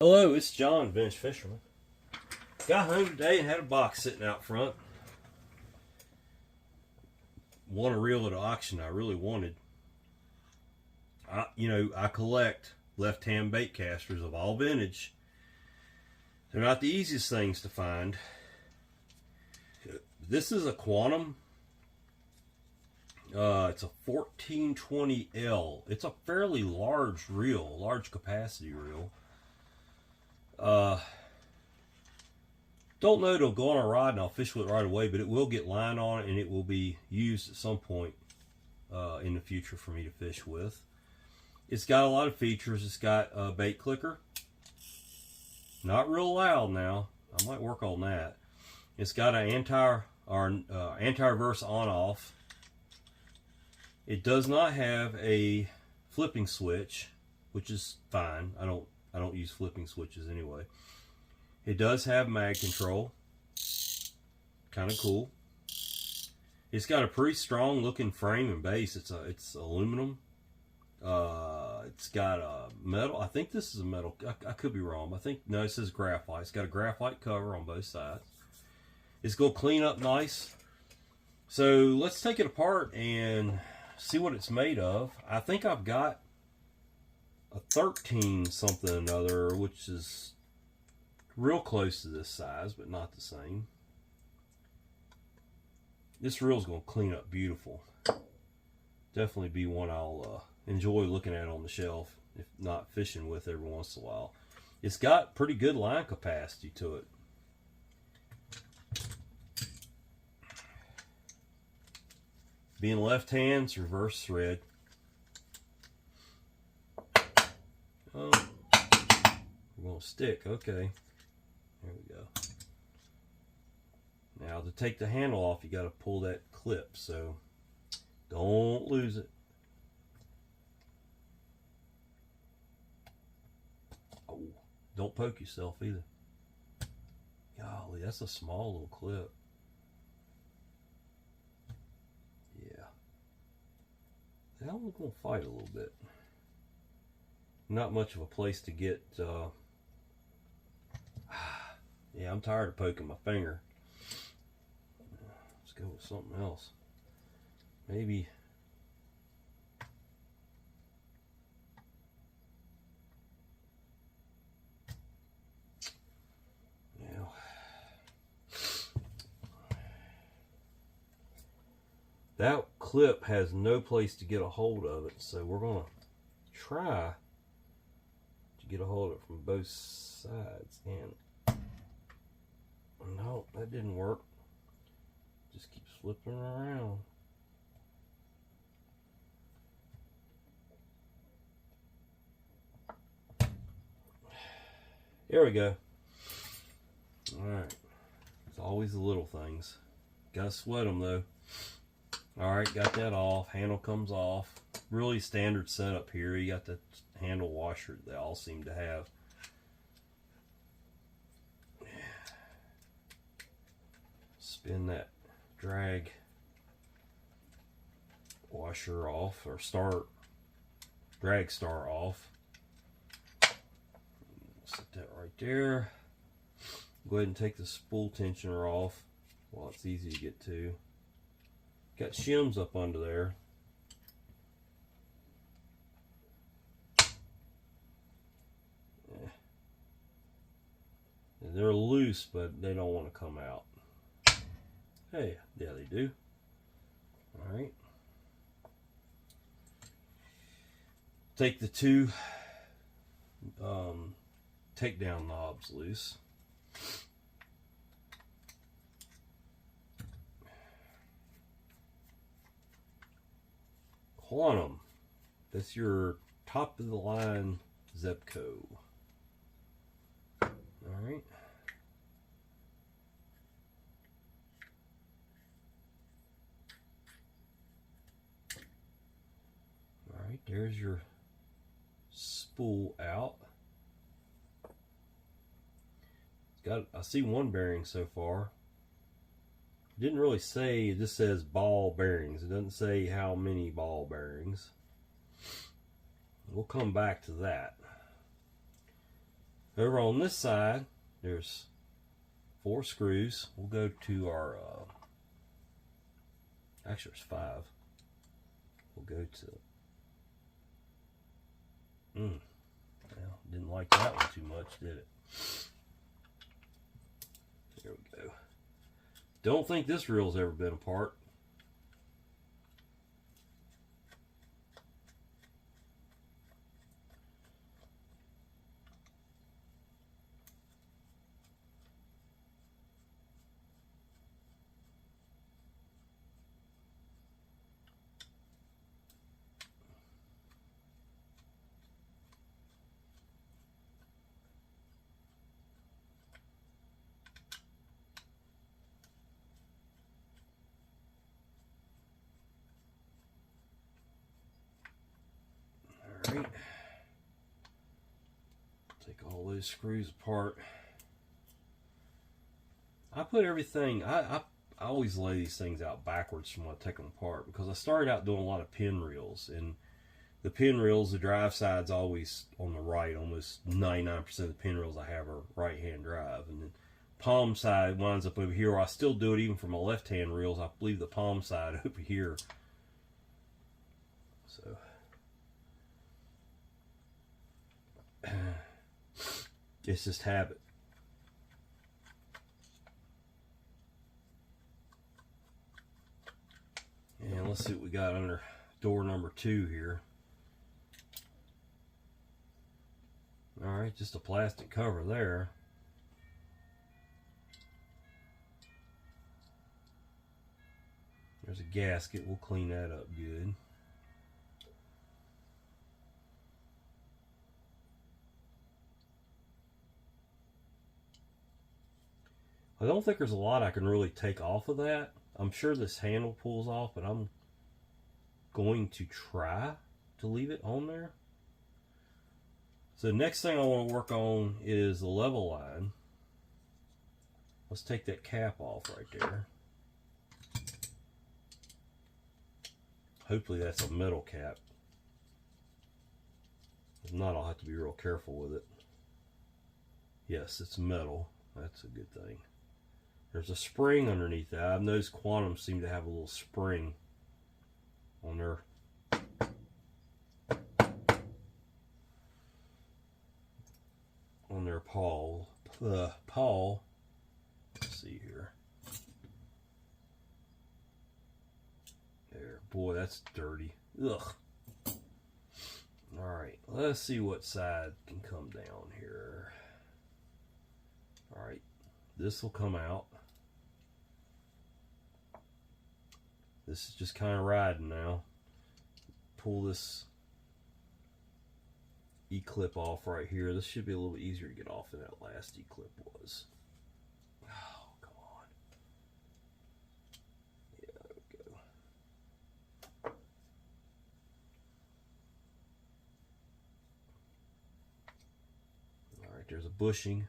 Hello, it's John, Vintage Fisherman. Got home today and had a box sitting out front. Won a reel at an auction I really wanted. I collect left-hand bait casters of all vintage. They're not the easiest things to find. This is a Quantum. It's a 1420L. It's a fairly large reel, large capacity reel. Don't know it'll go on a rod and I'll fish with it right away, but it will get line on it and it will be used at some point in the future for me to fish with. It's got a lot of features. It's got a bait clicker. Not real loud now. I might work on that. It's got an anti-reverse on-off. It does not have a flipping switch, which is fine. I don't use flipping switches anyway. It does have mag control. Kind of cool. It's got a pretty strong looking frame and base. It's aluminum. It's got a metal. I think this is a metal. I could be wrong. No, it says graphite. It's got a graphite cover on both sides. It's going to clean up nice. So let's take it apart and see what it's made of. I think I've got a 13 something or another, which is real close to this size, but not the same. This reel's going to clean up beautiful. Definitely be one I'll enjoy looking at on the shelf, if not fishing with every once in a while. It's got pretty good line capacity to it. Being left hand, it's reverse thread. Oh, we're going to stick. Okay. There we go. Now to take the handle off, you got to pull that clip, so don't lose it. Oh, don't poke yourself either. Golly, that's a small little clip. Yeah. That one's going to fight a little bit. Not much of a place to get yeah, I'm tired of poking my finger. Let's go with something else. Maybe that clip has no place to get a hold of it, so we're gonna try to get a hold of it from both sides. And no, that didn't work. Just keeps flipping around. There we go. Alright. It's always the little things. Gotta sweat them though. Alright, got that off. Handle comes off. Really standard setup here. You got the handle washer that they all seem to have. Spin that drag washer off, or drag star off. Set that right there. Go ahead and take the spool tensioner off while it's easy to get to. Got shims up under there. They're loose, but they don't want to come out. Hey, yeah, they do. All right. Take the two takedown knobs loose. Quantum. That's your top of the line Zebco. All right. Alright, there's your spool out. It's got, I see one bearing so far. It didn't really say, it just says ball bearings. It doesn't say how many ball bearings. We'll come back to that. Over on this side, there's 4 screws. We'll go to our, actually there's 5. We'll go to, well, didn't like that one too much, did it? There we go. Don't think this reel's ever been apart. Alright. Take all those screws apart. I put everything, I always lay these things out backwards from when I take them apart, because I started out doing a lot of pin reels, and the pin reels, the drive side's always on the right. Almost 99% of the pin reels I have are right hand drive, and then palm side winds up over here. I still do it even for my left hand reels. I leave the palm side over here. So it's just habit. And let's see what we got under door number 2 here. Alright, just a plastic cover there. There's a gasket. We'll clean that up good. I don't think there's a lot I can really take off of that. I'm sure this handle pulls off, but I'm going to try to leave it on there. So the next thing I want to work on is the level line. Let's take that cap off right there. Hopefully that's a metal cap. If not, I'll have to be real careful with it. Yes, it's metal. That's a good thing. There's a spring underneath that. I've noticed Quantum seem to have a little spring on their pawl. Let's see here. There, boy, that's dirty. Ugh. All right, let's see what side can come down here. All right, this will come out. This is just kind of riding now. Pull this E-clip off right here. This should be a little bit easier to get off than that last E-clip was. Oh, come on. Yeah, there we go. Alright, there's a bushing.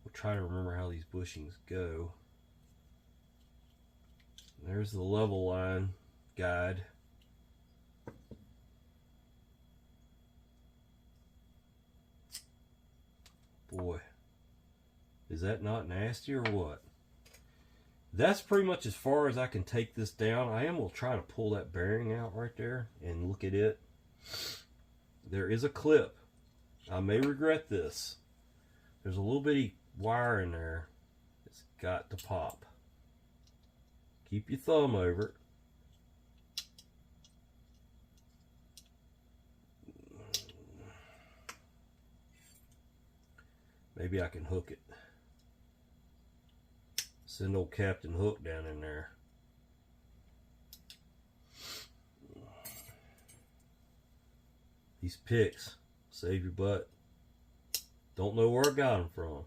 We'll try to remember how these bushings go. There's the level line guide. Boy, is that not nasty or what? That's pretty much as far as I can take this down. I will try to pull that bearing out right there and look at it. There is a clip. I may regret this. There's a little bitty wire in there. It's got to pop. Keep your thumb over it. Maybe I can hook it. Send old Captain Hook down in there. These picks save your butt. Don't know where I got them from.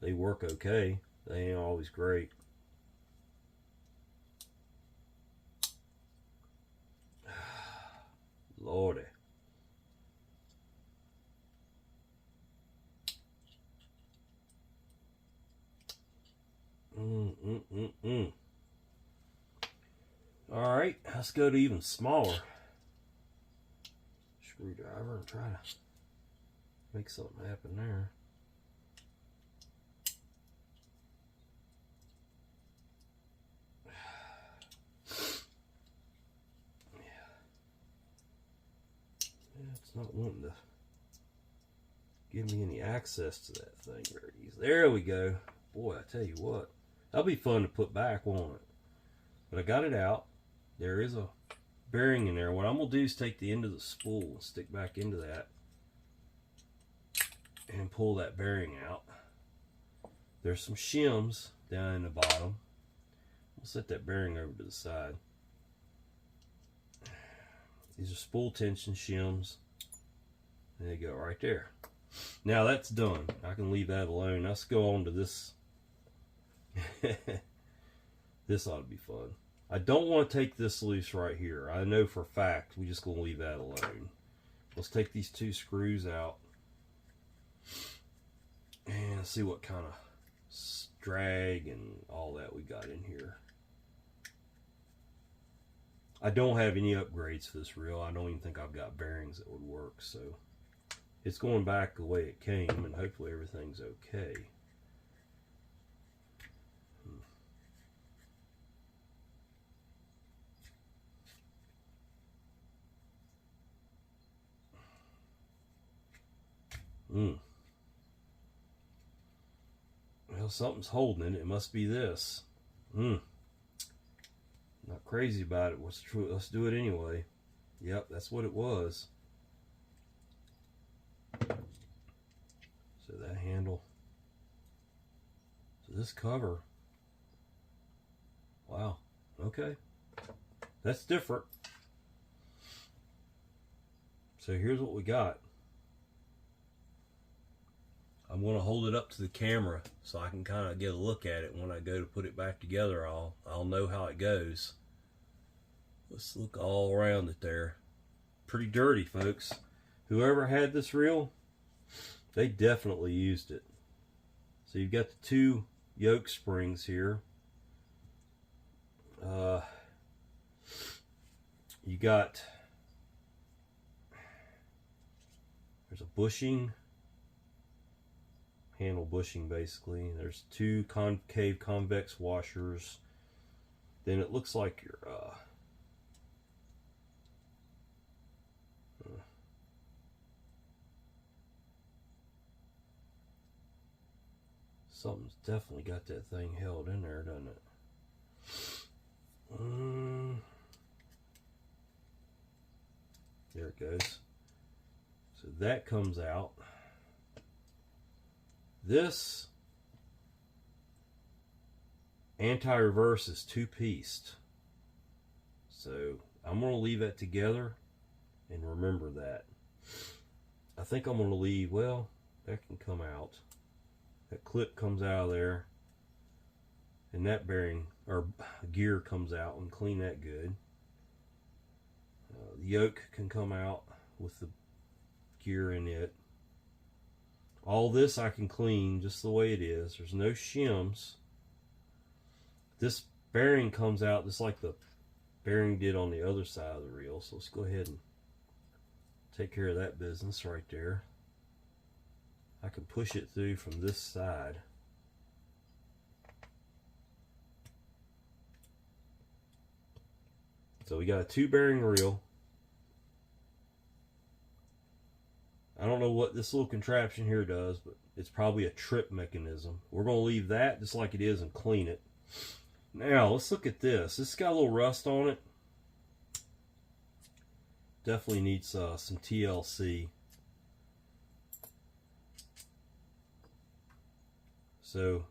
They work okay. They ain't always great. Lordy. Alright, let's go to even smaller screwdriver and try to make something happen there. It's not wanting to give me any access to that thing very easy. There we go. Boy, I tell you what, that'll be fun to put back, won't it? But I got it out. There is a bearing in there. What I'm gonna do is take the end of the spool and stick back into that and pull that bearing out. There's some shims down in the bottom. We'll set that bearing over to the side. These are spool tension shims. There you go, right there. Now that's done. I can leave that alone. Let's go on to this. This ought to be fun. I don't want to take this loose right here. I know for a fact we're just going to leave that alone. Let's take these two screws out and see what kind of drag and all that we got in here. I don't have any upgrades for this reel. I don't even think I've got bearings that would work, so it's going back the way it came, and hopefully everything's okay. Well, something's holding it. It must be this. Not crazy about it. Let's do it anyway. Yep, that's what it was. So that handle. So this cover. Wow. Okay. That's different. So here's what we got. I'm going to hold it up to the camera so I can kind of get a look at it. When I go to put it back together, I'll know how it goes. Let's look all around it there. Pretty dirty, folks. Whoever had this reel, they definitely used it. So you've got the two yoke springs here. You got, there's a bushing, handle bushing basically. There's two concave convex washers. Then it looks like your something's definitely got that thing held in there, doesn't it? There it goes. So that comes out. This anti-reverse is two-pieced. So I'm going to leave that together and remember that. I think I'm going to leave, well, that can come out. That clip comes out of there. And that bearing, or gear, comes out, and clean that good. The yoke can come out with the gear in it. All this I can clean just the way it is. There's no shims. This bearing comes out just like the bearing did on the other side of the reel. So let's go ahead and take care of that business right there. I can push it through from this side. So we got a two bearing reel. I don't know what this little contraption here does, but it's probably a trip mechanism. We're going to leave that just like it is and clean it. Now, let's look at this. This has got a little rust on it. Definitely needs some TLC. So,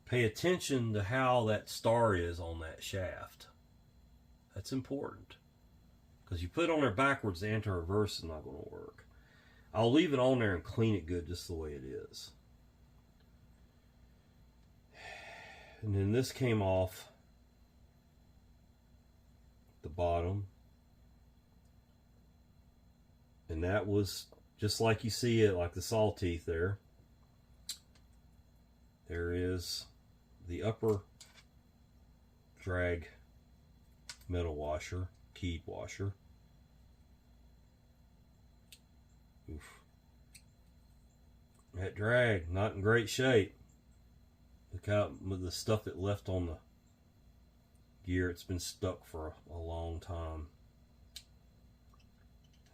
pay attention to how that star is on that shaft. That's important. Because you put it on there backwards, the anti-reverse is not going to work. I'll leave it on there and clean it good just the way it is. And then this came off the bottom. And that was just like you see it, like the saw teeth there. There is the upper drag metal washer, keyed washer. Oof. That drag, not in great shape. Look out with the stuff it left on the gear. It's been stuck for a long time.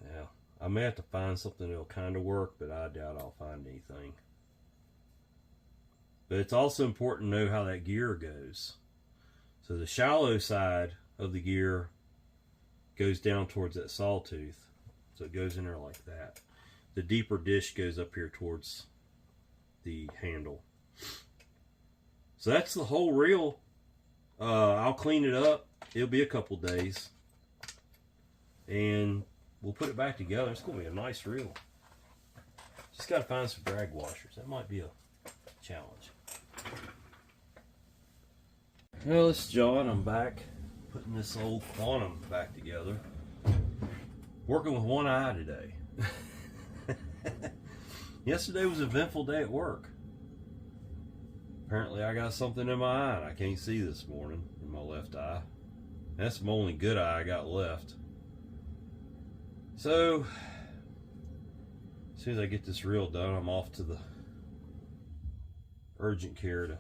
Yeah, I may have to find something that'll kind of work, but I doubt I'll find anything. But it's also important to know how that gear goes. So the shallow side of the gear goes down towards that sawtooth. So it goes in there like that. The deeper dish goes up here towards the handle. So that's the whole reel. I'll clean it up. It'll be a couple days. And we'll put it back together. It's going to be a nice reel. Just got to find some drag washers. That might be a challenge. Well, this is John. I'm back putting this old Quantum back together. Working with one eye today. Yesterday was an eventful day at work. Apparently I got something in my eye and I can't see this morning in my left eye. That's the only good eye I got left. So, as soon as I get this reel done, I'm off to the urgent care to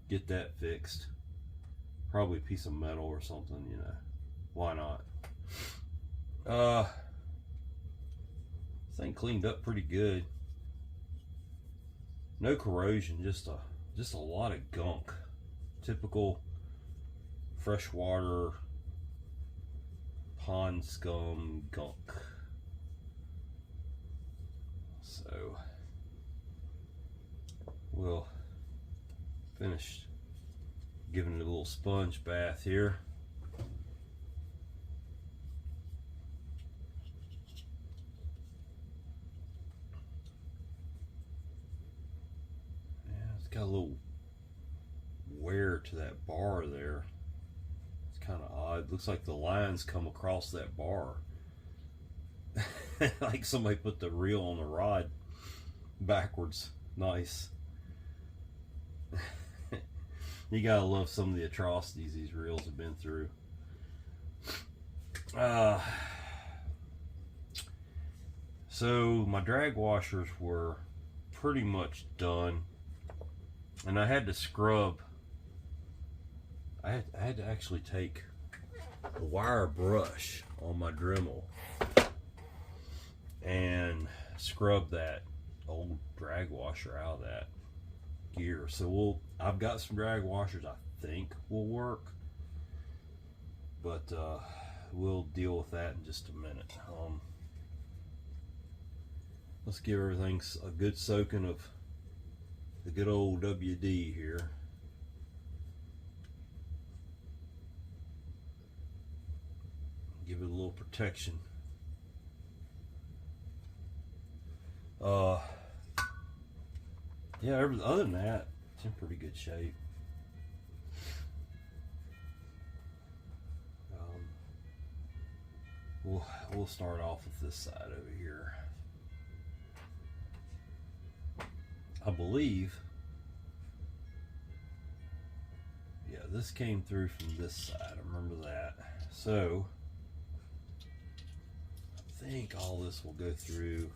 get that fixed. Probably a piece of metal or something, you know. Why not? This thing cleaned up pretty good. No corrosion, just a lot of gunk. Typical freshwater pond scum gunk. So we'll finish giving it a little sponge bath here. Got a little wear to that bar there. It's kind of odd. Looks like the lines come across that bar. Like somebody put the reel on the rod backwards. Nice. You gotta love some of the atrocities these reels have been through. So my drag washers were pretty much done. And I had to scrub. I had to actually take a wire brush on my Dremel and scrub that old drag washer out of that gear. So I've got some drag washers I think will work, but we'll deal with that in just a minute. Let's give everything a good soaking of the good old WD here. Give it a little protection. Yeah, other than that, it's in pretty good shape. We'll start off with this side over here. I believe, yeah, this came through from this side. I remember that. So I think all this will go through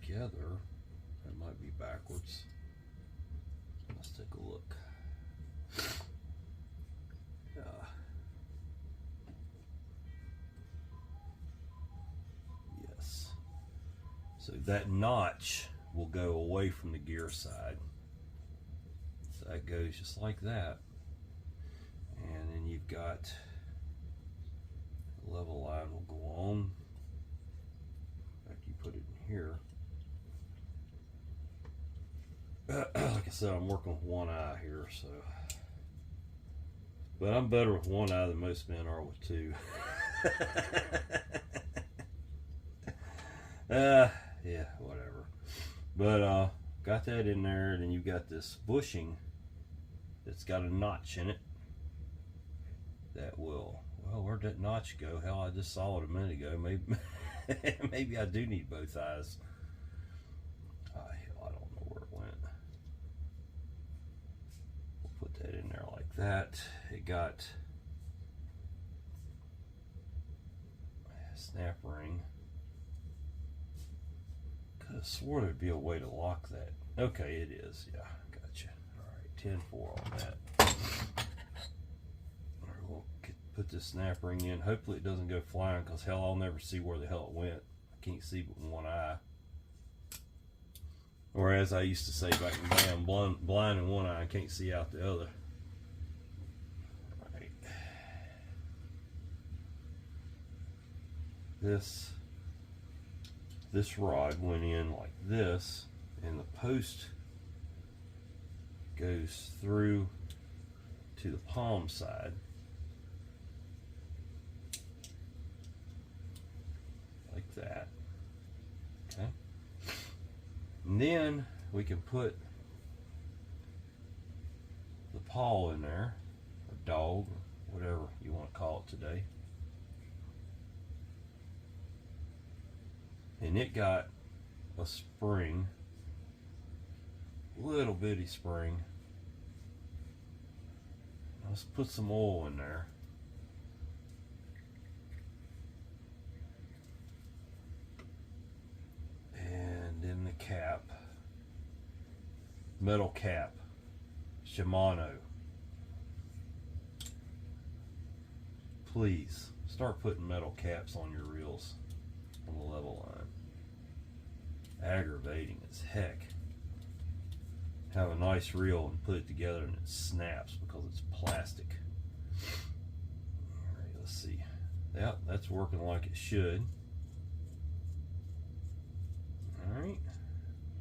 together. It might be backwards. Let's take a look. Yes. So that notch will go away from the gear side. So that goes just like that. And then you've got the level line will go on. After you put it in here. Like I said, I'm working with one eye here, so. But I'm better with one eye than most men are with two. Yeah, whatever. But got that in there, and then you've got this bushing that's got a notch in it. That will, well, where'd that notch go? Hell, I just saw it a minute ago. Maybe, maybe I do need both eyes. Hell, I don't know where it went. We'll put that in there like that. It got a snap ring. I swore there'd be a way to lock that. Okay, it is. Yeah, gotcha. Alright, 10-4 on that. Alright, we'll put this snap ring in. Hopefully it doesn't go flying, because hell, I'll never see where the hell it went. I can't see but one eye. Or as I used to say back in the day, I'm blind in one eye and can't see out the other. Alright. This rod went in like this, and the post goes through to the palm side. Like that. Okay. And then we can put the paw in there, or dog, or whatever you want to call it today. And it got a spring, little bitty spring. Let's put some oil in there. And in the cap, metal cap, Shimano. Please start putting metal caps on your reels on the level line. Aggravating as heck. Have a nice reel and put it together and it snaps because it's plastic. Alright, let's see. Yeah, that's working like it should. Alright.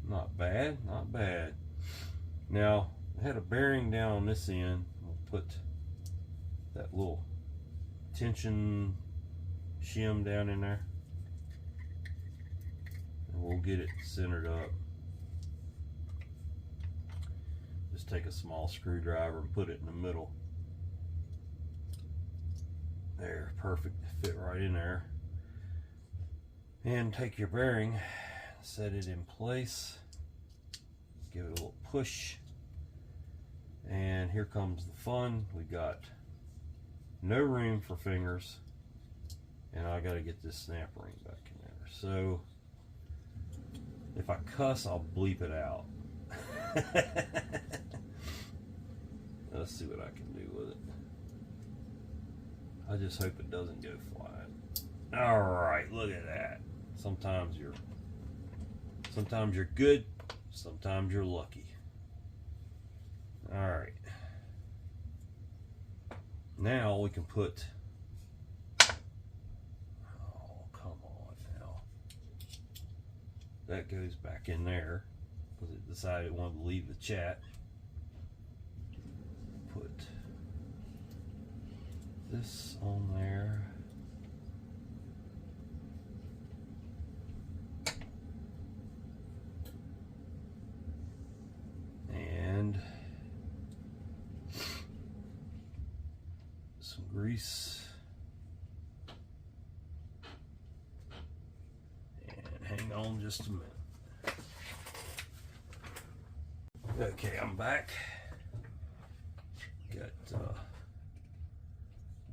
Not bad, not bad. Now, I had a bearing down on this end. We'll put that little tension shim down in there. And we'll get it centered up. Just take a small screwdriver and put it in the middle. There, perfect, fit right in there. And take your bearing, set it in place, give it a little push, and here comes the fun. We got no room for fingers, and I got to get this snap ring back in there. So if I cuss, I'll bleep it out. Let's see what I can do with it. I just hope it doesn't go flying. All right, look at that. Sometimes you're good, sometimes you're lucky. All right. Now we can put. Oh, come on now. That goes back in there because it decided it wanted to leave the chat. Put this on there. And some grease. And hang on just a minute. Okay, I'm back. Got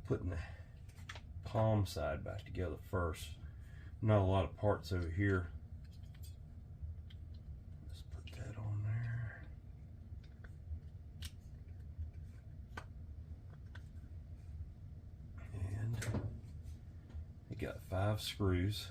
putting the palm side back together first. Not a lot of parts over here. Let's put that on there. And we got 5 screws.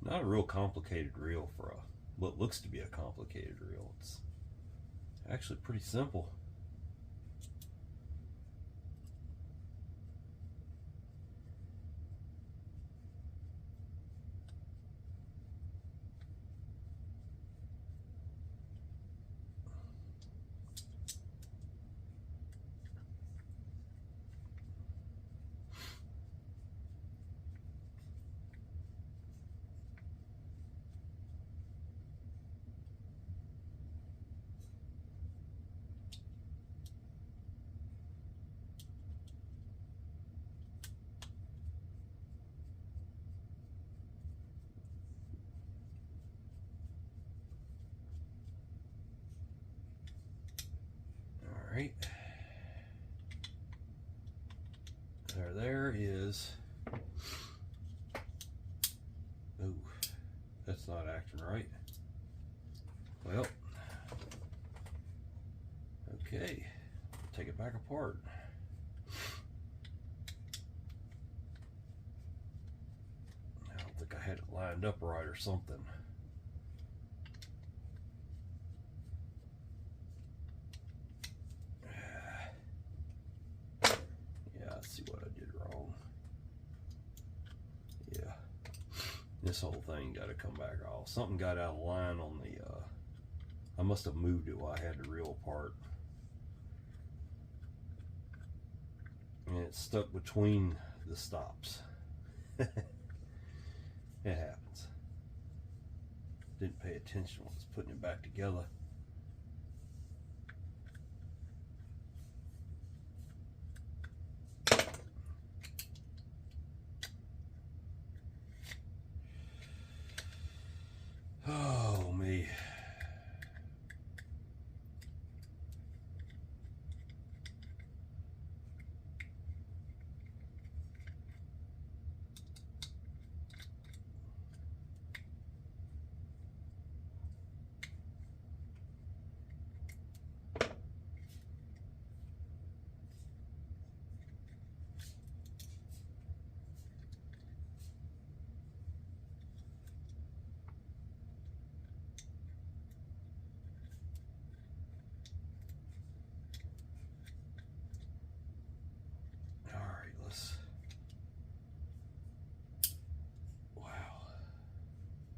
Not a real complicated reel for what looks to be a complicated reel. It's actually pretty simple. right. There is. Oh, that's not acting right. Well, okay, take it back apart. I don't think I had it lined up right or something. Yeah, let's see what I did wrong. Yeah, this whole thing got to come back off. Something got out of line on the, I must have moved it while I had the reel apart. And it's stuck between the stops. It happens. Didn't pay attention when I was putting it back together. Oh, me. Wow,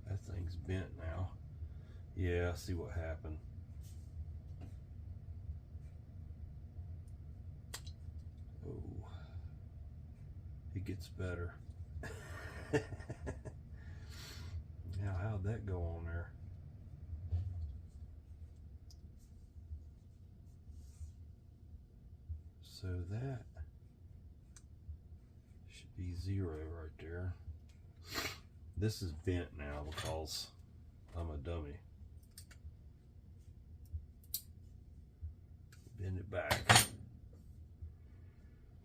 that thing's bent now. Yeah, I see what happened. Oh, it gets better. Now, how'd that go on there? So that should be 0 right there. This is bent now because I'm a dummy. Bend it back.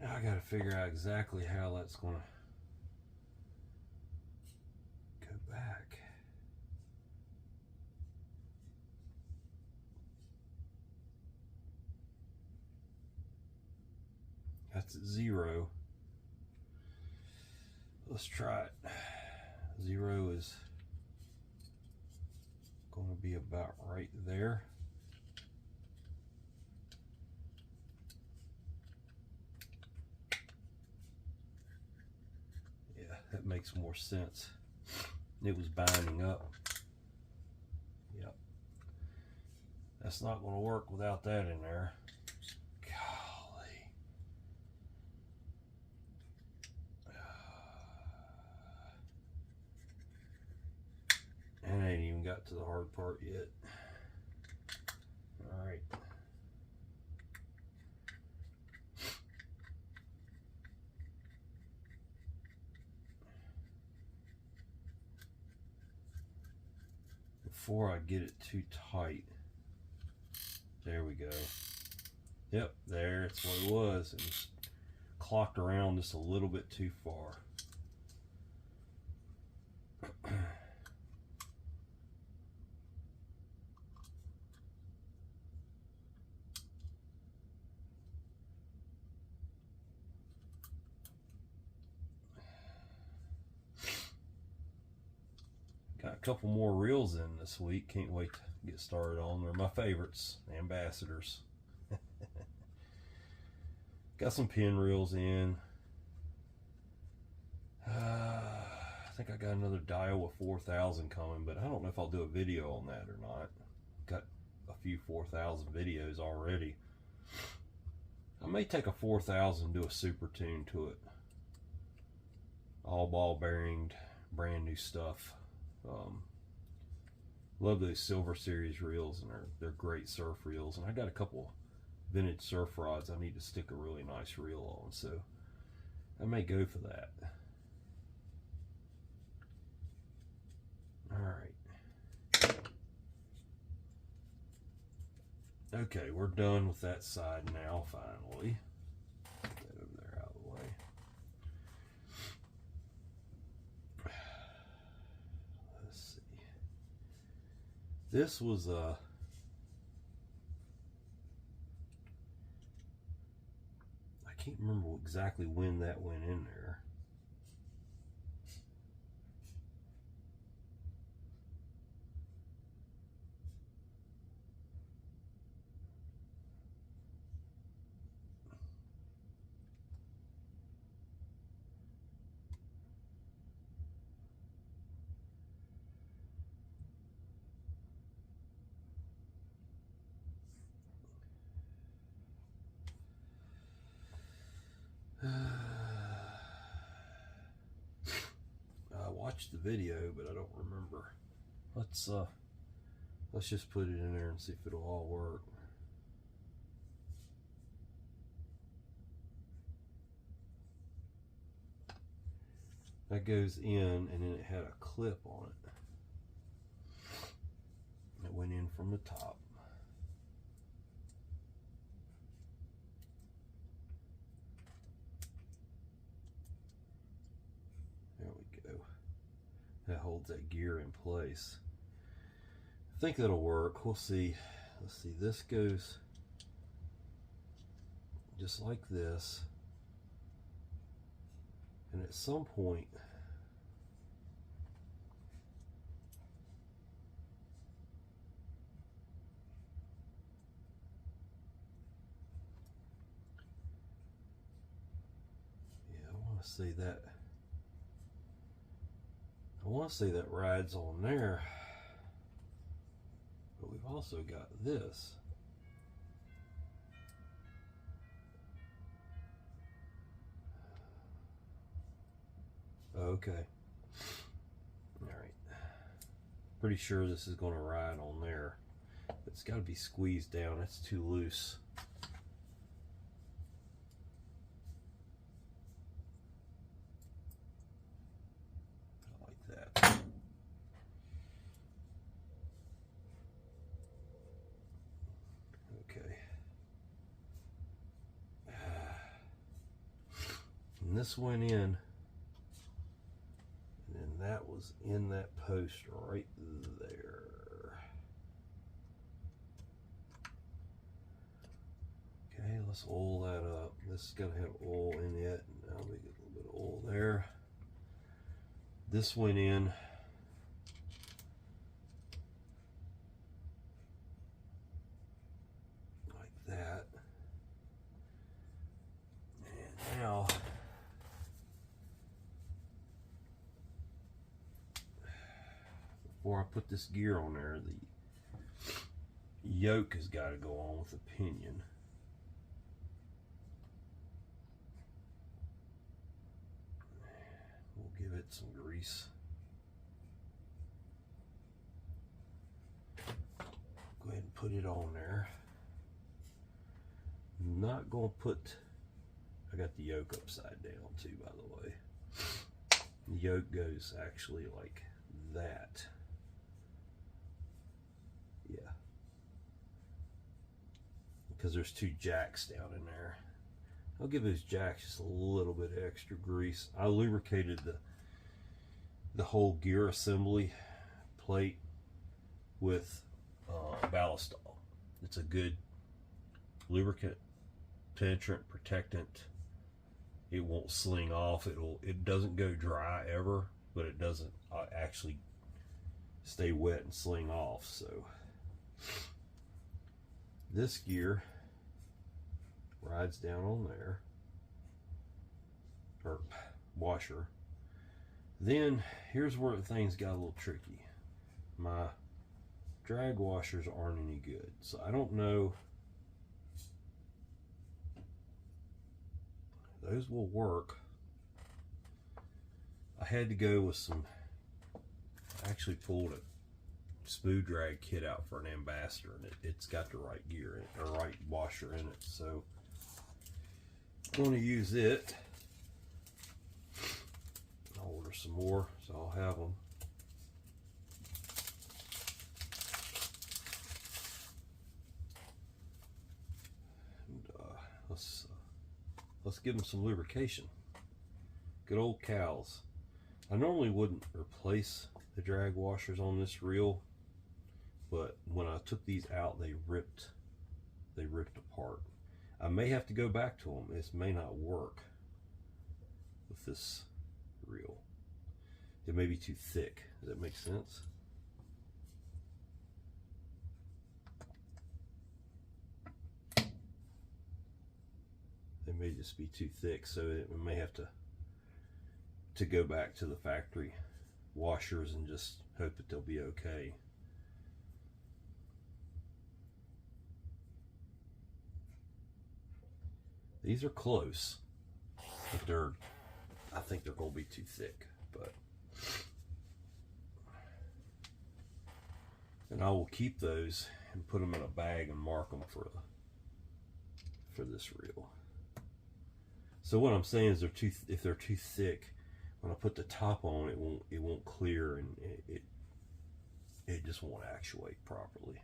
Now I gotta figure out exactly how that's gonna go back. That's at 0. Let's try it. 0 is going to be about right there. Yeah, that makes more sense. It was binding up. Yep. That's not going to work without that in there. And I ain't even got to the hard part yet. All right. Before I get it too tight. There we go. Yep, there, it's what it was. It was clocked around just a little bit too far. Got a couple more reels in this week. Can't wait to get started on. They're my favorites, Ambassadors. Got some pin reels in. I think I got another Daiwa 4000 coming, but I don't know if I'll do a video on that or not. Got a few 4000 videos already. I may take a 4000 and do a super tune to it. All ball bearing, brand new stuff. Love those Silver Series reels, and they're great surf reels. And I got a couple vintage surf rods I need to stick a really nice reel on, so I may go for that. All right. Okay, we're done with that side now, finally. Get that over there out of the way. Let's see. This was I can't remember exactly when that went in there. I watched the video, but I don't remember. Let's just put it in there and see if it'll all work. That goes in, and then it had a clip on it. It went in from the top. There we go. That holds that gear in place. I think that'll work. We'll see. Let's see. This goes just like this. And at some point, I want to say that rides on there, but we've also got this. Okay. All right. Pretty sure this is going to ride on there. It's got to be squeezed down. It's too loose. And this went in, and then that was in that post right there. Okay, let's oil that up. This is going to have oil in it. Now we get a little bit of oil there. This went in. Like that. And now before I put this gear on there, the yoke has got to go on with the pinion. We'll give it some grease. Go ahead and put it on there. I'm not going to put, I got the yoke upside down too, by the way. The yoke goes actually like that. Yeah. Because there's two jacks down in there. I'll give those jacks just a little bit of extra grease. I lubricated the whole gear assembly plate with Ballistol. It's a good lubricant, penetrant, protectant. It won't sling off. It doesn't go dry ever, but it doesn't actually stay wet and sling off. So this gear rides down on there, or washer. Then here's where things got a little tricky. My drag washers aren't any good, so I don't know. Those will work. I had to go with some, I actually pulled a smooth drag kit out for an Ambassador, and it's got the right gear in it, or right washer in it, so I'm going to use it. I'll order some more, so I'll have them. give them some lubrication. Good old cows. I normally wouldn't replace the drag washers on this reel, but when I took these out, they ripped apart. I may have to go back to them. This may not work with this reel. It may be too thick. Does that make sense? They may just be too thick, so it may have to go back to the factory washers and just hope that they'll be okay. These are close, but I think they're going to be too thick. But and I will keep those and put them in a bag and mark them for this reel. So what I'm saying is, if they're too thick, when I put the top on, it won't clear, and it just won't actuate properly.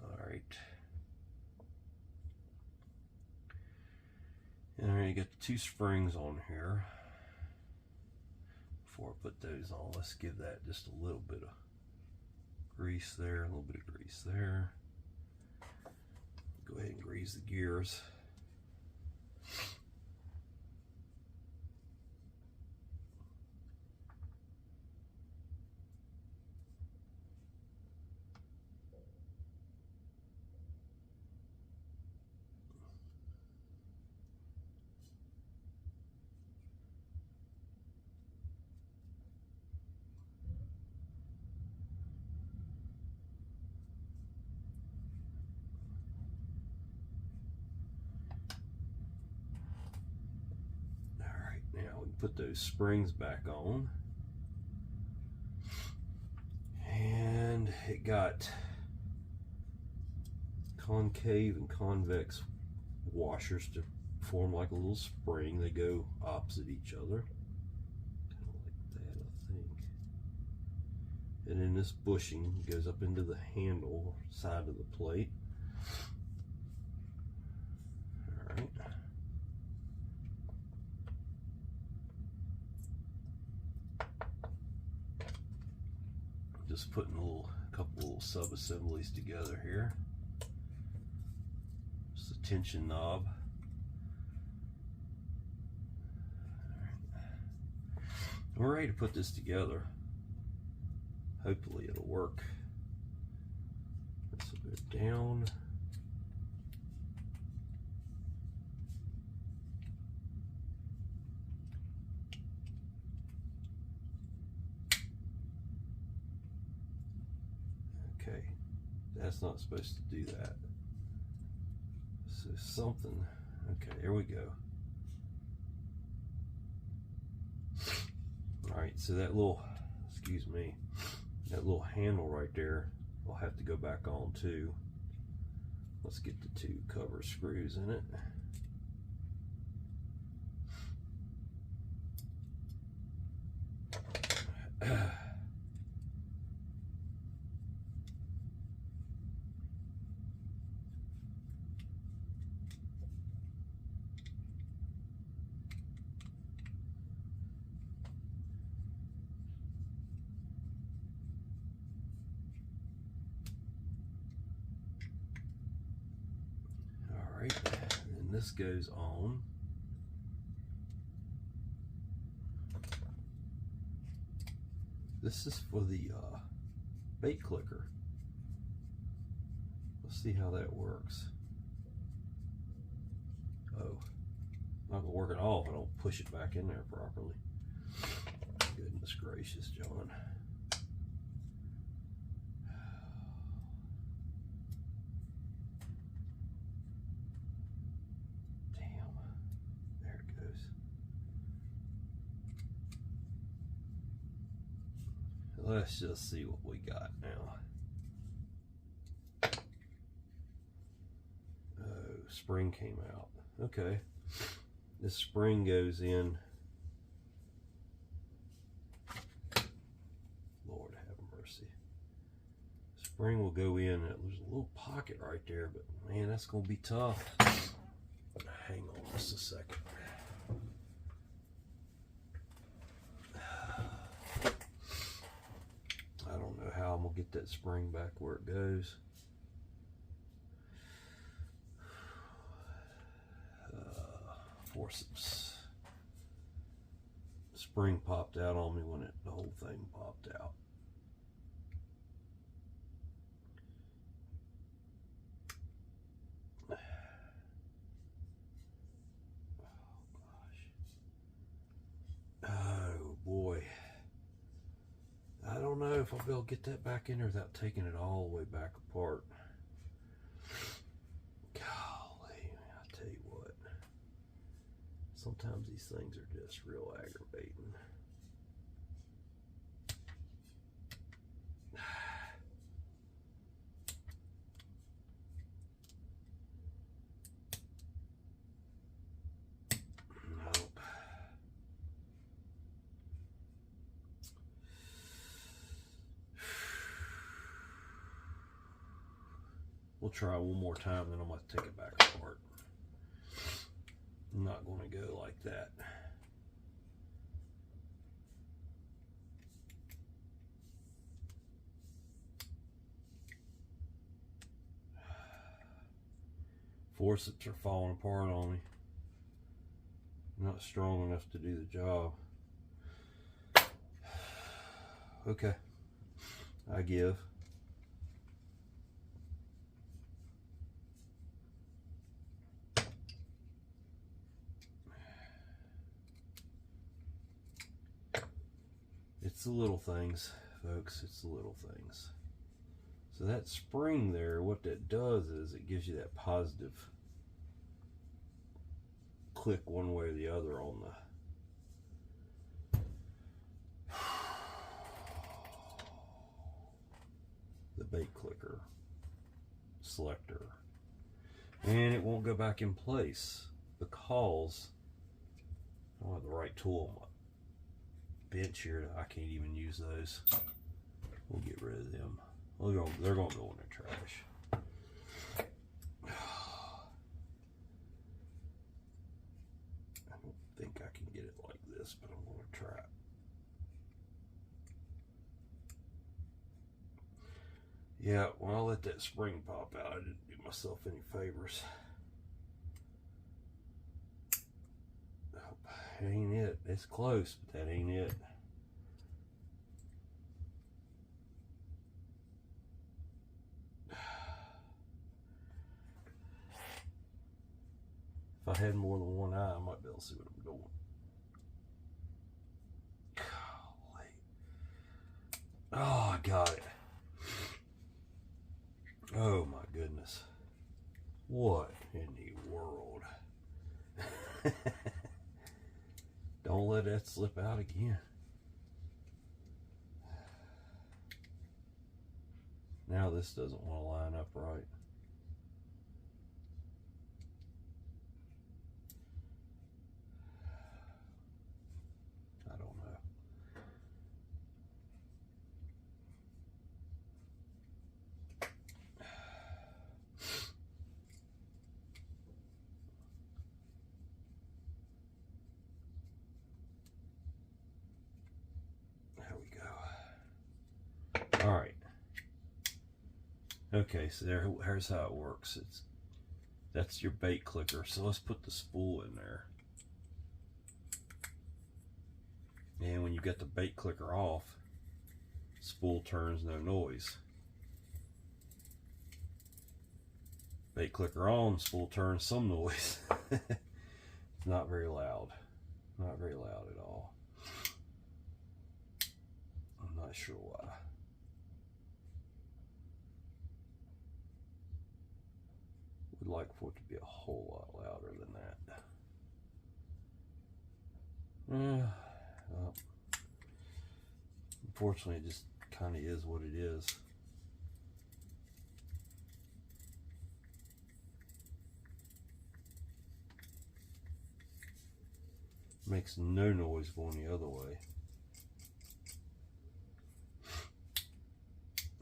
All right. And I already got the 2 springs on here. Before I put those on, let's give that just a little bit of grease there, a little bit of grease there. Go ahead and grease the gears. Now we can put those springs back on. And it got concave and convex washers to form like a little spring. They go opposite each other. Kind of like that, I think. And then this bushing goes up into the handle side of the plate. All right. Just putting a couple little sub-assemblies together here. Just a tension knob. All right. We're ready to put this together. Hopefully it'll work. This will go down. Okay, that's not supposed to do that. So something, okay, here we go. All right, so that little, excuse me, that little handle right there, I'll have to go back on too. Let's get the 2 cover screws in it. And this goes on. This is for the bait clicker. Let's see how that works. Oh, not gonna work at all if I don't push it back in there properly. Goodness gracious, John. Let's just see what we got now. Oh, spring came out. Okay. This spring goes in. Lord have mercy. spring will go in, and there's a little pocket right there, but man, that's gonna be tough. Hang on just a second. I don't know how I'm gonna get that spring back where it goes. Forceps. Spring popped out on me when the whole thing popped out. Oh boy. I don't know if I'll be able to get that back in there without taking it all the way back apart. Golly, I tell you what. Sometimes these things are just real aggravating. Nope. We'll try one more time, then I'm going to take it back apart. I'm not going to go like that. Forceps are falling apart on me. I'm not strong enough to do the job. Okay, I give. It's the little things, folks. It's the little things. So that spring there, what that does is it gives you that positive click one way or the other on the bait clicker selector. And it won't go back in place because I don't have the right tool on my bench here. I can't even use those. We'll get rid of them. They're going to go in the trash. I don't think I can get it like this, but I'm going to try it. Yeah, when I let that spring pop out, I didn't do myself any favors. Oh, it ain't it. It's close, but that ain't it. If I had more than one eye, I might be able to see what I'm doing. Golly. Oh, I got it. Oh my goodness. What in the world? Don't let that slip out again. Now this doesn't want to line up right. I don't know. There we go. All right. Okay, so here's how it works. That's your bait clicker. So let's put the spool in there. And when you get the bait clicker off, spool turns, no noise. Bait clicker on, spool turns, some noise. It's not very loud. Not very loud at all. I'm not sure why. Would like for it to be a whole lot louder than that. Well, unfortunately, it just kind of is what it is. Makes no noise going the other way.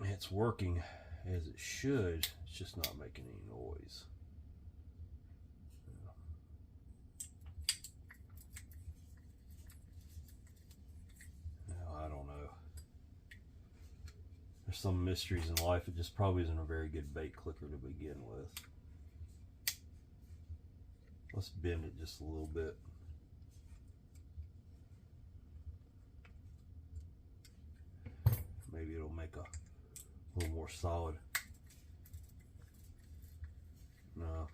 It's working. as it should. It's just not making any noise. Now, I don't know. There's some mysteries in life. It just probably isn't a very good bait clicker to begin with. Let's bend it just a little bit. Maybe it'll make a little more solid. No.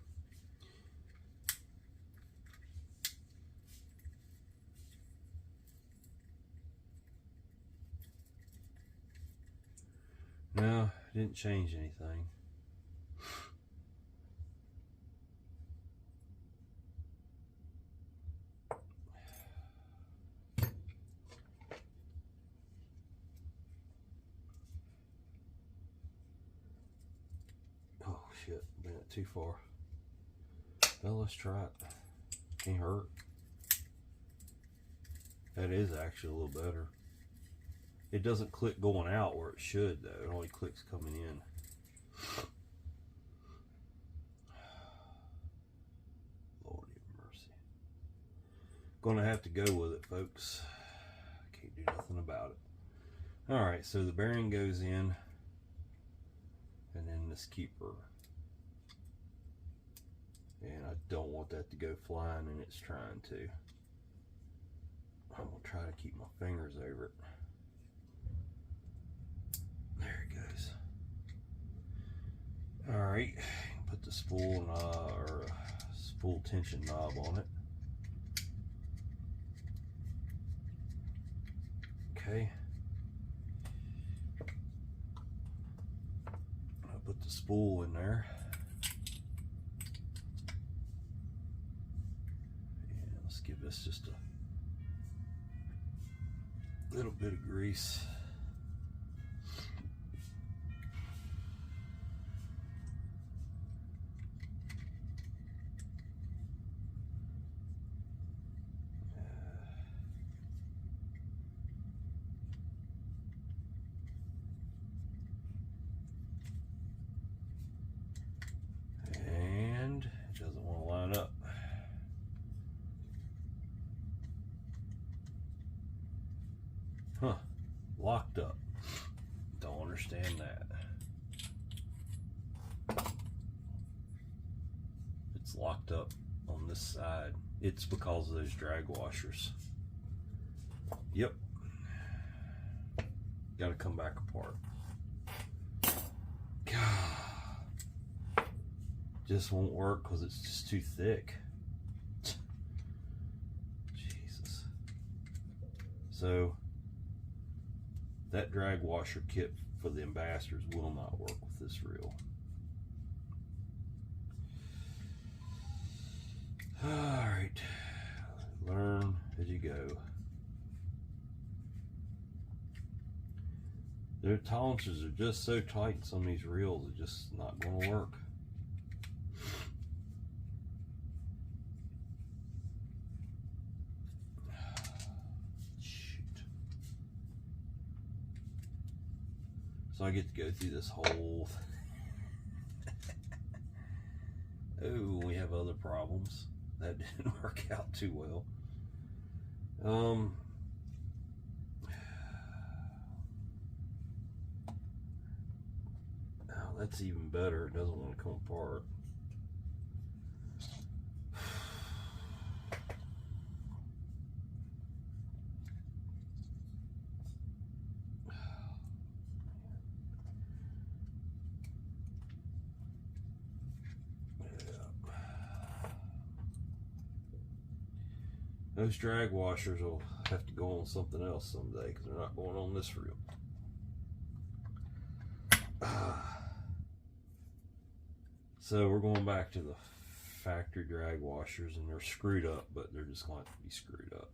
No, it didn't change anything. Oh shit, bent it too far. Well, let's try it. Can't hurt. That is actually a little better. It doesn't click going out where it should though. It only clicks coming in. Lord have mercy. Gonna have to go with it, folks. Can't do nothing about it. Alright, so the bearing goes in, and then this keeper. And I don't want that to go flying, and it's trying to. I'm gonna try to keep my fingers over it. There it goes. Alright, put the spool or spool tension knob on it. Okay. I'll put the spool in there. And let's give this just a little bit of grease. Huh, locked up. Don't understand that. It's locked up on this side. It's because of those drag washers. Yep. Gotta come back apart. God. Just won't work because it's just too thick. Jesus. So that drag washer kit for the ambassadors will not work with this reel. Alright, learn as you go. Their tolerances are just so tight in some of these reels, it's just not going to work. So I get to go through this whole oh, we have other problems. That didn't work out too well. Oh, that's even better. It doesn't want to come apart. Those drag washers will have to go on something else someday because they're not going on this reel. So we're going back to the factory drag washers, and they're screwed up, but they're just going to have to be screwed up.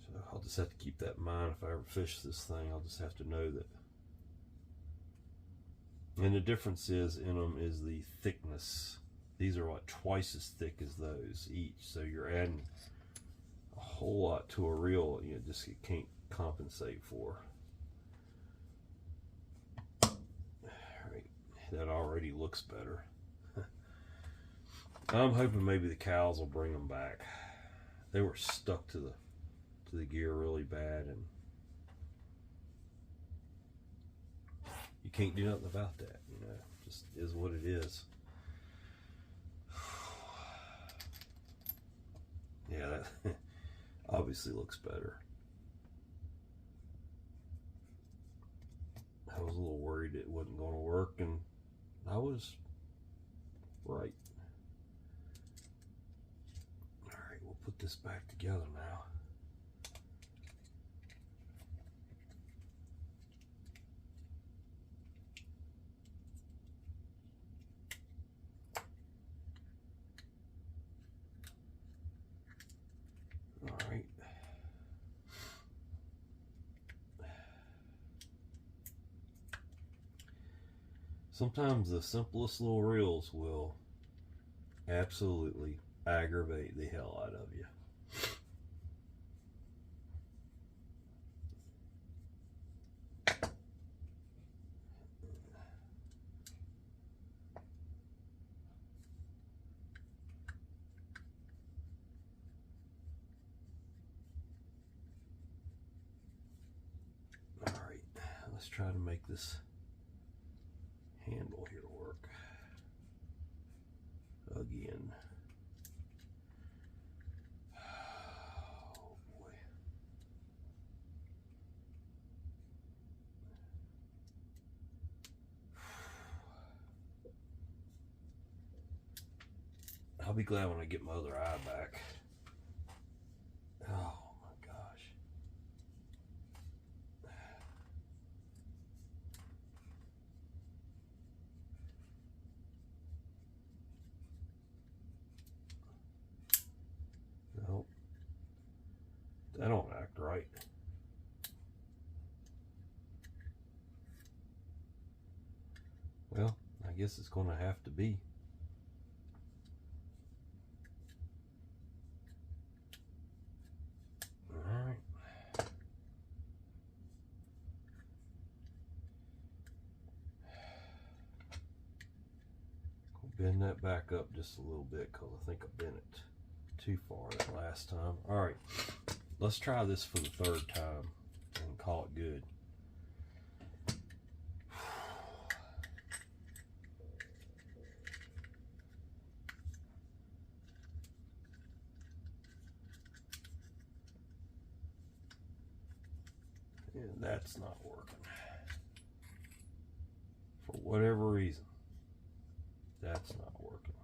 So I'll just have to keep that in mind if I ever fish this thing. I'll just have to know that. And the difference is in them is the thickness. These are like twice as thick as those each, so you're adding a whole lot to a reel you just can't compensate for. that already looks better. I'm hoping maybe the cows will bring them back. They were stuck to the gear really bad, and you can't do nothing about that. You know, just is what it is. Yeah, that obviously looks better. I was a little worried it wasn't going to work, and I was right. Alright, we'll put this back together now. Alright. Sometimes the simplest little reels will absolutely aggravate the hell out of you. Alright, let's try to make this handle here work again. Oh boy. I'll be glad when I get my other eye back. Oh my gosh. Nope. That don't act right. Well, I guess it's going to have to be. Alright. Bend that back up just a little bit because I think I bent it too far that last time. Alright, let's try this for the third time and call it good. And that's not working. For whatever reason, that's not working.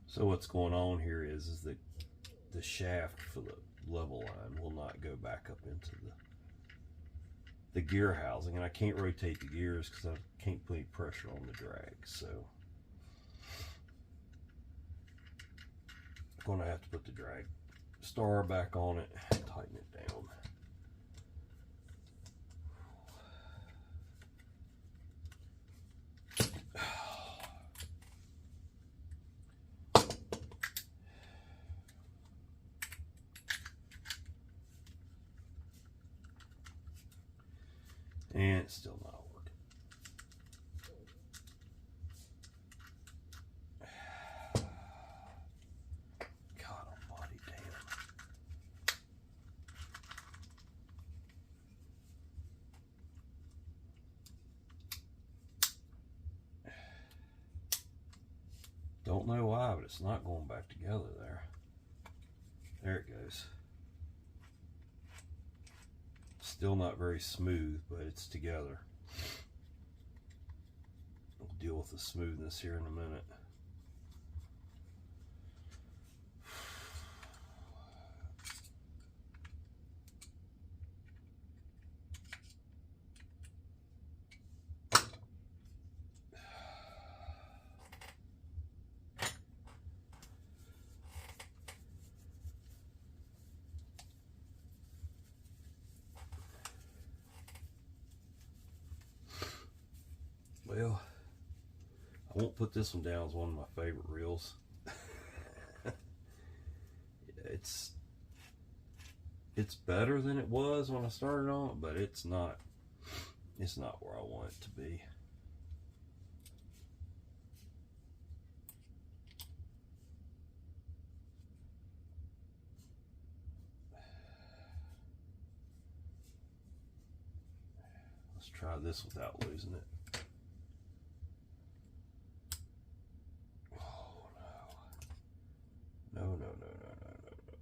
So what's going on here is that the shaft for the level line will not go back up into the gear housing, and I can't rotate the gears because I can't put any pressure on the drag. So I'm going to have to put the drag star back on it and tighten it down. And it's still not working. God almighty, damn. Don't know why, but it's not going back together there. There it goes. Still not very smooth, but it's together. We'll deal with the smoothness here in a minute. won't put this one down as one of my favorite reels. It's better than it was when I started on it, but it's not where I want it to be. Let's try this without losing it. Oh no. No, no, no, no, no, no, no.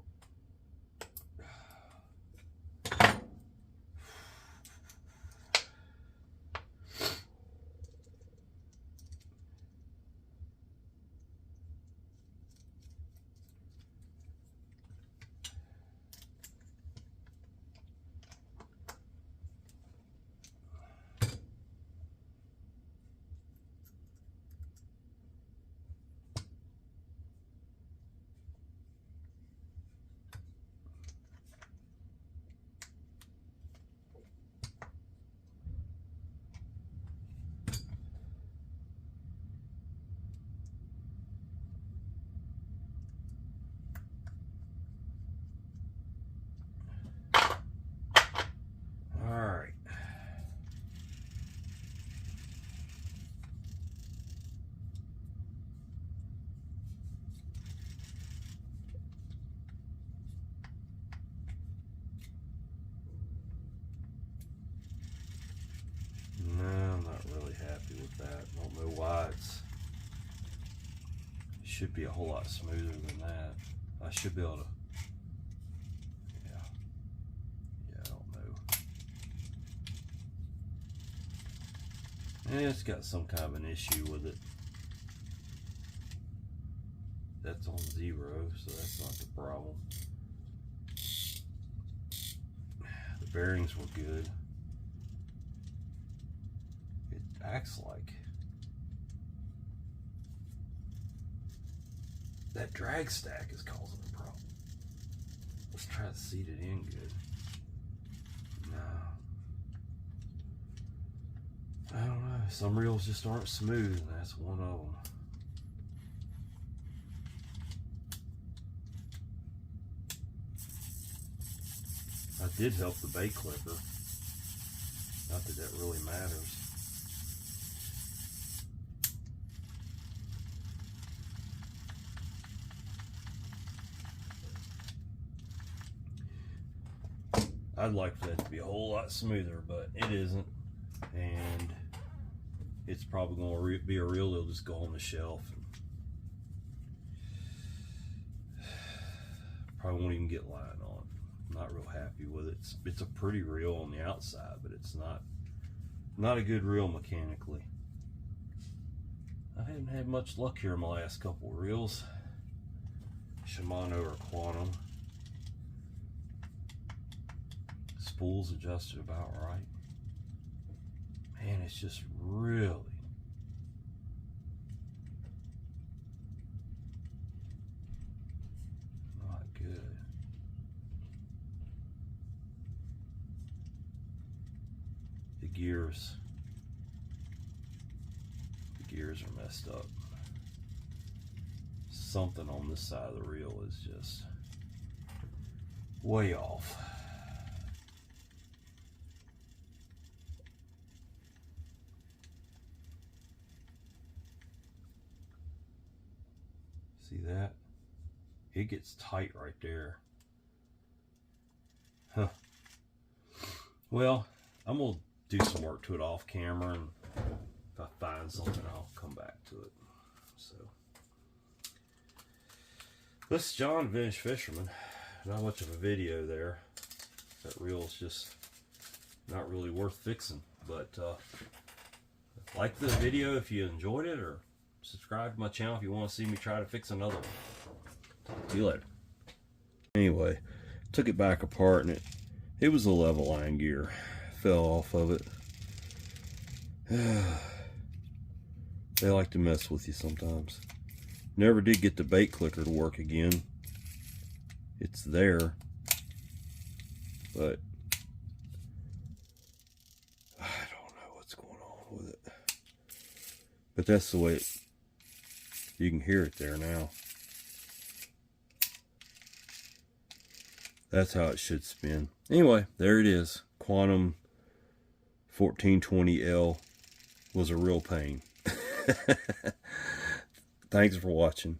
Should be a whole lot smoother than that. I should be able to, yeah, I don't know. And it's got some kind of an issue with it. That's on 0, so that's not the problem. The bearings were good. It acts like that drag stack is causing a problem. Let's try to seat it in good. No. I don't know. Some reels just aren't smooth, and that's one of them. I did help the bait clipper. Not that that really matters. I'd like for that to be a whole lot smoother, but it isn't, and it's probably going to be a reel that'll just go on the shelf. And probably won't even get line on. I'm not real happy with it. It's a pretty reel on the outside, but it's not a good reel mechanically. I haven't had much luck here in my last couple of reels. Shimano or Quantum. Spool's adjusted about right. Man, it's just really not good. The gears are messed up. Something on this side of the reel is just way off. See that? It gets tight right there. Huh. Well, I'm gonna do some work to it off camera, and if I find something, I'll come back to it. So, this is John, Vintage Fisherman. Not much of a video there. That reel's just not really worth fixing. But like the video if you enjoyed it, or subscribe to my channel if you want to see me try to fix another one. Talk to you later. Anyway, took it back apart, and it was a level line gear. Fell off of it. They like to mess with you sometimes. Never did get the bait clicker to work again. It's there, but I don't know what's going on with it. But that's the way you can hear it there now. That's how it should spin. Anyway, there it is. Quantum 1420L was a real pain. Thanks for watching.